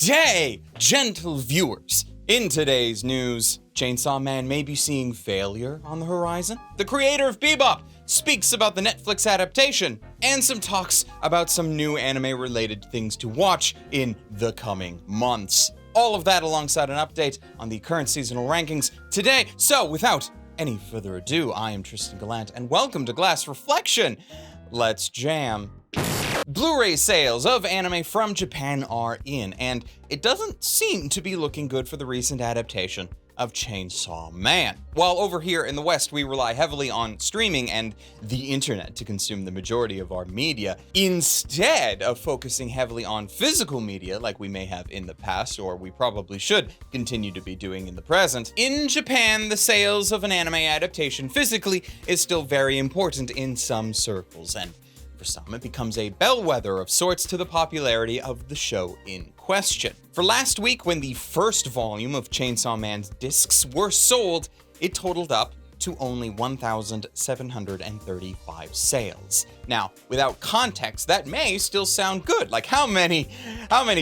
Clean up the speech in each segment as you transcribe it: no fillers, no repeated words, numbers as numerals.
day, gentle viewers. In today's news, Chainsaw Man may be seeing failure on the horizon. The creator of Bebop speaks about the Netflix adaptation, and some talks about some new anime-related things to watch in the coming months. All of that alongside an update on the current seasonal rankings today. So without any further ado, I am Tristan Gallant, and welcome to Glass Reflection. Let's jam. Blu-ray sales of anime from Japan are in, and it doesn't seem to be looking good for the recent adaptation of Chainsaw Man. While over here in the West, we rely heavily on streaming and the internet to consume the majority of our media, instead of focusing heavily on physical media like we may have in the past, or we probably should continue to be doing in the present. In Japan, the sales of an anime adaptation physically is still very important in some circles, and for some, it becomes a bellwether of sorts to the popularity of the show in question. For last week, when the first volume of Chainsaw Man's discs were sold, it totaled up to only 1,735 sales. Now, without context, that may still sound good. Like, how many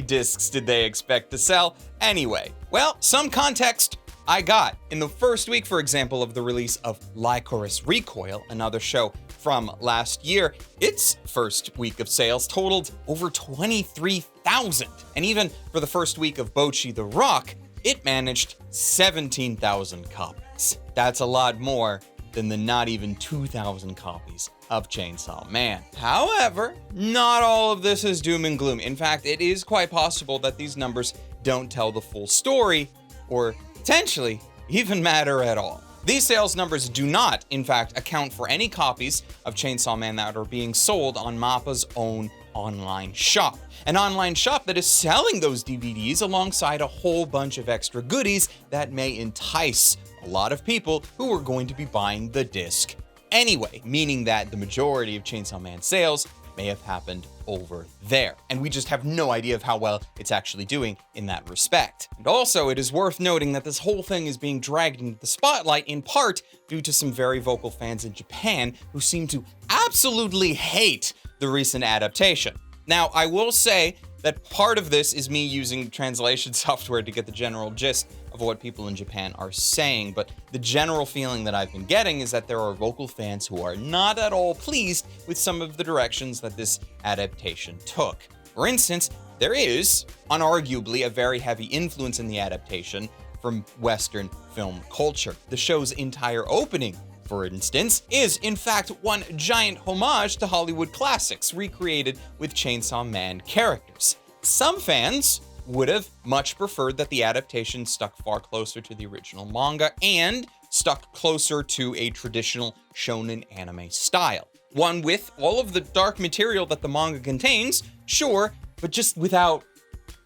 discs did they expect to sell anyway? Well, some context I got. In the first week, for example, of the release of Lycoris Recoil, another show from last year, its first week of sales totaled over 23,000. And even for the first week of Bocchi the Rock, it managed 17,000 copies. That's a lot more than the not even 2,000 copies of Chainsaw Man. However, not all of this is doom and gloom. In fact, it is quite possible that these numbers don't tell the full story, or potentially even matter at all. These sales numbers do not, in fact, account for any copies of Chainsaw Man that are being sold on MAPPA's own online shop. An online shop that is selling those DVDs alongside a whole bunch of extra goodies that may entice a lot of people who are going to be buying the disc anyway, meaning that the majority of Chainsaw Man sales may have happened over there. And we just have no idea of how well it's actually doing in that respect. And also, it is worth noting that this whole thing is being dragged into the spotlight in part due to some very vocal fans in Japan who seem to absolutely hate the recent adaptation. Now, I will say that part of this is me using translation software to get the general gist of what people in Japan are saying, but the general feeling that I've been getting is that there are vocal fans who are not at all pleased with some of the directions that this adaptation took. For instance, there is, unarguably, a very heavy influence in the adaptation from Western film culture. The show's entire opening, for instance, is in fact one giant homage to Hollywood classics recreated with Chainsaw Man characters. Some fans would have much preferred that the adaptation stuck far closer to the original manga and stuck closer to a traditional shonen anime style. One with all of the dark material that the manga contains, sure, but just without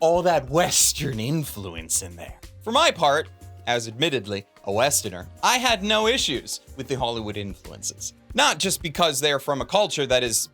all that Western influence in there. For my part, as admittedly a Westerner, I had no issues with the Hollywood influences. Not just because they're from a culture that is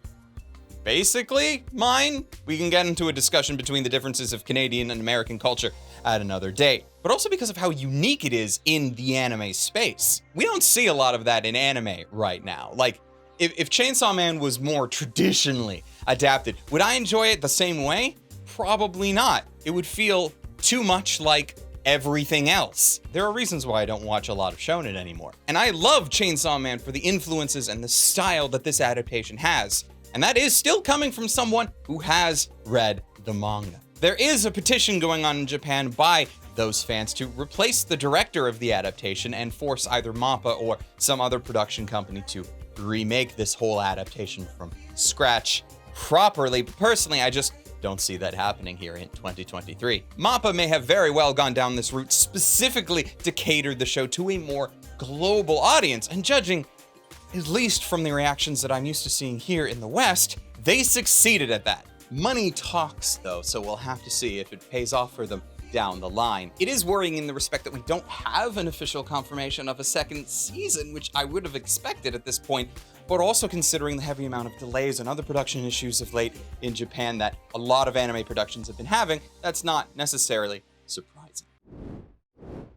basically mine. We can get into a discussion between the differences of Canadian and American culture at another date, but also because of how unique it is in the anime space. We don't see a lot of that in anime right now. Like, if Chainsaw Man was more traditionally adapted, would I enjoy it the same way? Probably not. It would feel too much like everything else. There are reasons why I don't watch a lot of shonen anymore. And I love Chainsaw Man for the influences and the style that this adaptation has. And that is still coming from someone who has read the manga. There is a petition going on in Japan by those fans to replace the director of the adaptation and force either MAPPA or some other production company to remake this whole adaptation from scratch properly. But personally, I just don't see that happening here in 2023. MAPPA may have very well gone down this route specifically to cater the show to a more global audience, and judging at least from the reactions that I'm used to seeing here in the West, they succeeded at that. Money talks, though, so we'll have to see if it pays off for them down the line. It is worrying in the respect that we don't have an official confirmation of a second season, which I would have expected at this point, but also considering the heavy amount of delays and other production issues of late in Japan that a lot of anime productions have been having, that's not necessarily surprising.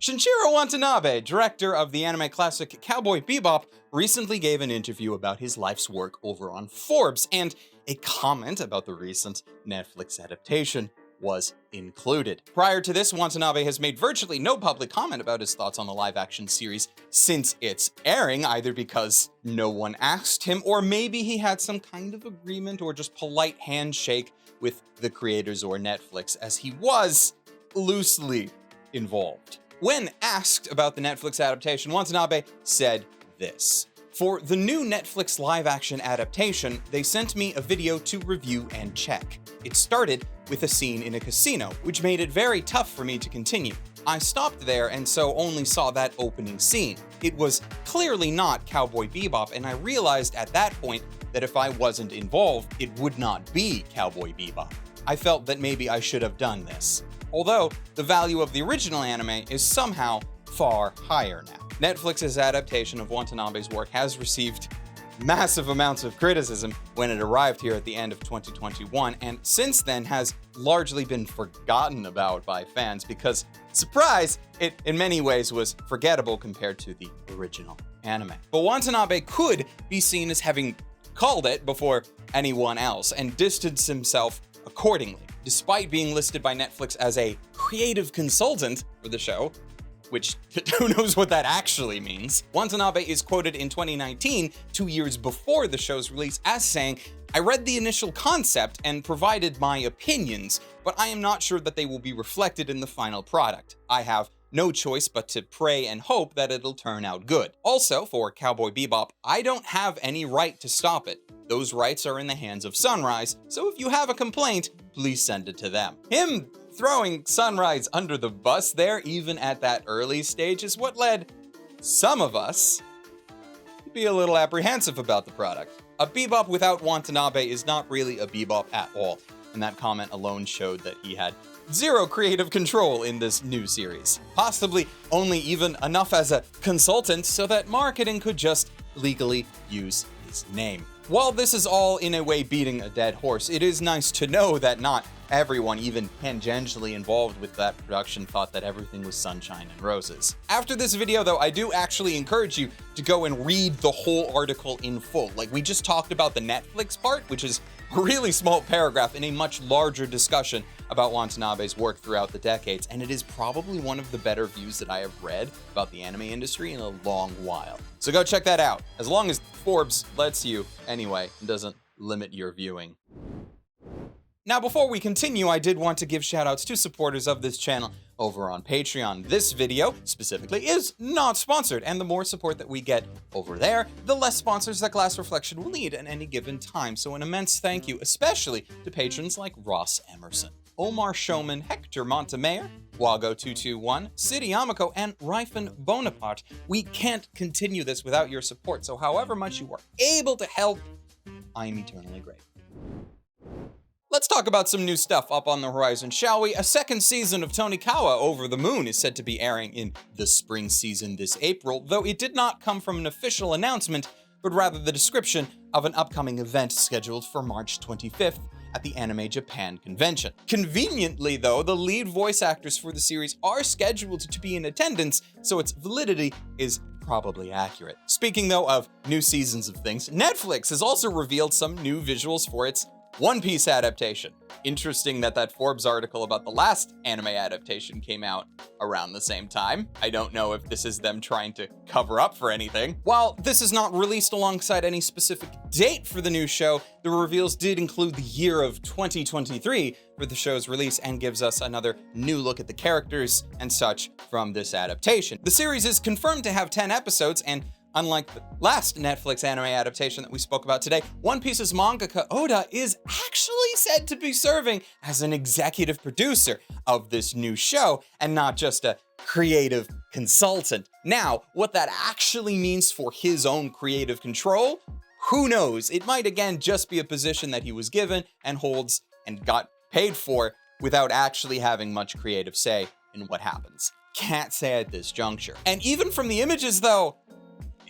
Shinichiro Watanabe, director of the anime classic Cowboy Bebop, recently gave an interview about his life's work over on Forbes, and a comment about the recent Netflix adaptation was included. Prior to this, Watanabe has made virtually no public comment about his thoughts on the live-action series since its airing, either because no one asked him, or maybe he had some kind of agreement or just polite handshake with the creators or Netflix, as he was loosely involved. When asked about the Netflix adaptation, Watanabe said this: "For the new Netflix live-action adaptation, they sent me a video to review and check. It started with a scene in a casino, which made it very tough for me to continue. I stopped there and so only saw that opening scene. It was clearly not Cowboy Bebop, and I realized at that point that if I wasn't involved, it would not be Cowboy Bebop. I felt that maybe I should have done this. Although the value of the original anime is somehow far higher now." Netflix's adaptation of Watanabe's work has received massive amounts of criticism when it arrived here at the end of 2021, and since then has largely been forgotten about by fans because, surprise, it in many ways was forgettable compared to the original anime. But Watanabe could be seen as having called it before anyone else and distanced himself accordingly. Despite being listed by Netflix as a creative consultant for the show, which who knows what that actually means, Watanabe is quoted in 2019, 2 years before the show's release, as saying, "I read the initial concept and provided my opinions, but I am not sure that they will be reflected in the final product. I have no choice but to pray and hope that it'll turn out good. Also, for Cowboy Bebop, I don't have any right to stop it. Those rights are in the hands of Sunrise, so if you have a complaint, please send it to them." Him throwing Sunrise under the bus there, even at that early stage, is what led some of us to be a little apprehensive about the product. A Bebop without Watanabe is not really a Bebop at all, and that comment alone showed that he had zero creative control in this new series. Possibly only even enough as a consultant so that marketing could just legally use his name. While this is all in a way beating a dead horse, it is nice to know that not everyone, even tangentially involved with that production, thought that everything was sunshine and roses. After this video though, I do actually encourage you to go and read the whole article in full. Like, we just talked about the Netflix part, which is a really small paragraph in a much larger discussion about Watanabe's work throughout the decades, and it is probably one of the better views that I have read about the anime industry in a long while. So go check that out, as long as Forbes lets you anyway, and doesn't limit your viewing. Now, before we continue, I did want to give shoutouts to supporters of this channel over on Patreon. This video, specifically, is not sponsored, and the more support that we get over there, the less sponsors that Glass Reflection will need at any given time. So an immense thank you, especially to patrons like Ross Emerson, Omar Showman, Hector Montemayor, Wago221, City Yamako, and Ryphen Bonaparte. We can't continue this without your support, so however much you are able to help, I am eternally grateful. Let's talk about some new stuff up on the horizon, shall we? A second season of Tonikawa Over the Moon is said to be airing in the spring season this April, though it did not come from an official announcement, but rather the description of an upcoming event scheduled for March 25th at the Anime Japan convention. Conveniently, though, the lead voice actors for the series are scheduled to be in attendance, so its validity is probably accurate. Speaking, though, of new seasons of things, Netflix has also revealed some new visuals for its One Piece adaptation. Interesting that that Forbes article about the last anime adaptation came out around the same time. I don't know if this is them trying to cover up for anything. While this is not released alongside any specific date for the new show, the reveals did include the year of 2023 for the show's release and gives us another new look at the characters and such from this adaptation. The series is confirmed to have 10 episodes, and unlike the last Netflix anime adaptation that we spoke about today, One Piece's mangaka Oda is actually said to be serving as an executive producer of this new show and not just a creative consultant. Now, what that actually means for his own creative control, who knows? It might again just be a position that he was given and holds and got paid for without actually having much creative say in what happens. Can't say at this juncture. And even from the images though,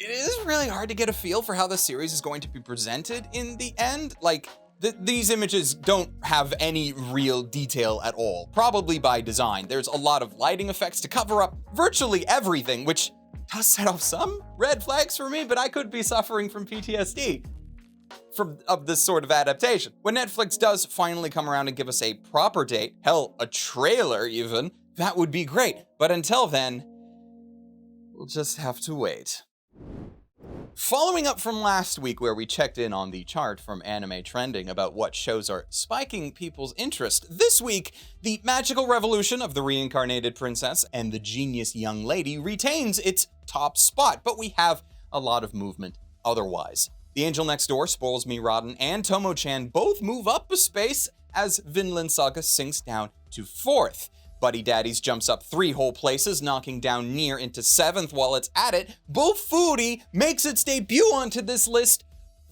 it is really hard to get a feel for how the series is going to be presented in the end. Like, these images don't have any real detail at all, probably by design. There's a lot of lighting effects to cover up virtually everything, which does set off some red flags for me, but I could be suffering from PTSD. of this sort of adaptation. When Netflix does finally come around and give us a proper date, hell, a trailer even, that would be great. But until then, we'll just have to wait. Following up from last week where we checked in on the chart from Anime Trending about what shows are spiking people's interest, this week, the magical revolution of the reincarnated princess and the genius young lady retains its top spot, but we have a lot of movement otherwise. The Angel Next Door, Spoils Me Rotten, and Tomo-chan both move up a space as Vinland Saga sinks down to 4th. Buddy Daddies jumps up 3 whole places, knocking down Nier into 7th while it's at it. Bofuri makes its debut onto this list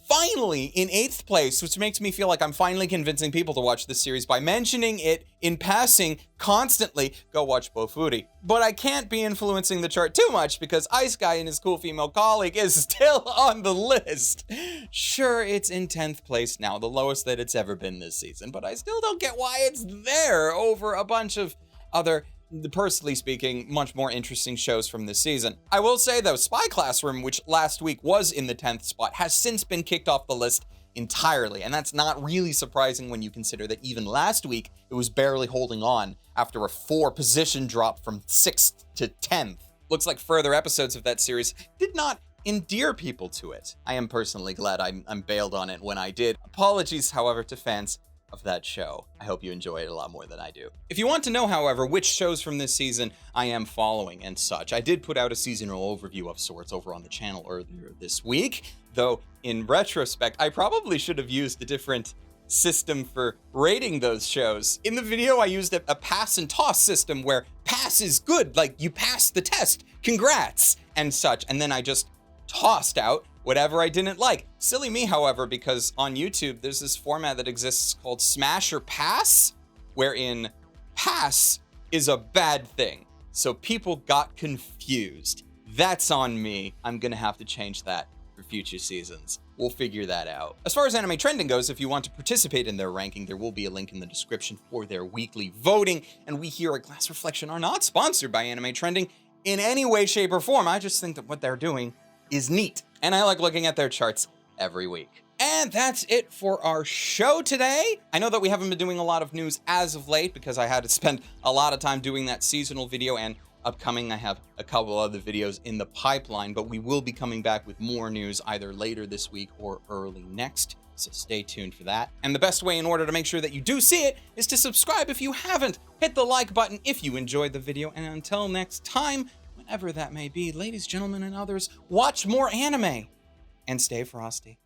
finally in 8th place, which makes me feel like I'm finally convincing people to watch this series by mentioning it in passing constantly. Go watch Bofuri. But I can't be influencing the chart too much because Ice Guy and his cool female colleague is still on the list. Sure, it's in 10th place now, the lowest that it's ever been this season, but I still don't get why it's there over a bunch of other, personally speaking, much more interesting shows from this season. I will say though, Spy Classroom, which last week was in the 10th spot, has since been kicked off the list entirely, and that's not really surprising when you consider that even last week it was barely holding on after a 4-position drop from 6th to 10th. Looks like further episodes of that series did not endear people to it. I am personally glad I'm bailed on it when I did. Apologies, however, to fans of that show. I hope you enjoy it a lot more than I do. If you want to know, however, which shows from this season I am following and such, I did put out a seasonal overview of sorts over on the channel earlier this week, though in retrospect, I probably should have used a different system for rating those shows. In the video, I used a pass and toss system where pass is good, like you passed the test, congrats, and such, and then I just tossed out whatever I didn't like. Silly me, however, because on YouTube, there's this format that exists called Smash or Pass, wherein pass is a bad thing. So people got confused. That's on me. I'm gonna have to change that for future seasons. We'll figure that out. As far as Anime Trending goes, if you want to participate in their ranking, there will be a link in the description for their weekly voting. And we here at Glass Reflection are not sponsored by Anime Trending in any way, shape, or form. I just think that what they're doing is neat, and I like looking at their charts every week. And that's it for our show today. I know that we haven't been doing a lot of news as of late because I had to spend a lot of time doing that seasonal video, and upcoming I have a couple other videos in the pipeline, but we will be coming back with more news either later this week or early next, so stay tuned for that. And the best way in order to make sure that you do see it is to subscribe if you haven't. Hit the like button if you enjoyed the video, and until next time, whenever that may be, ladies, gentlemen, and others, watch more anime and stay frosty.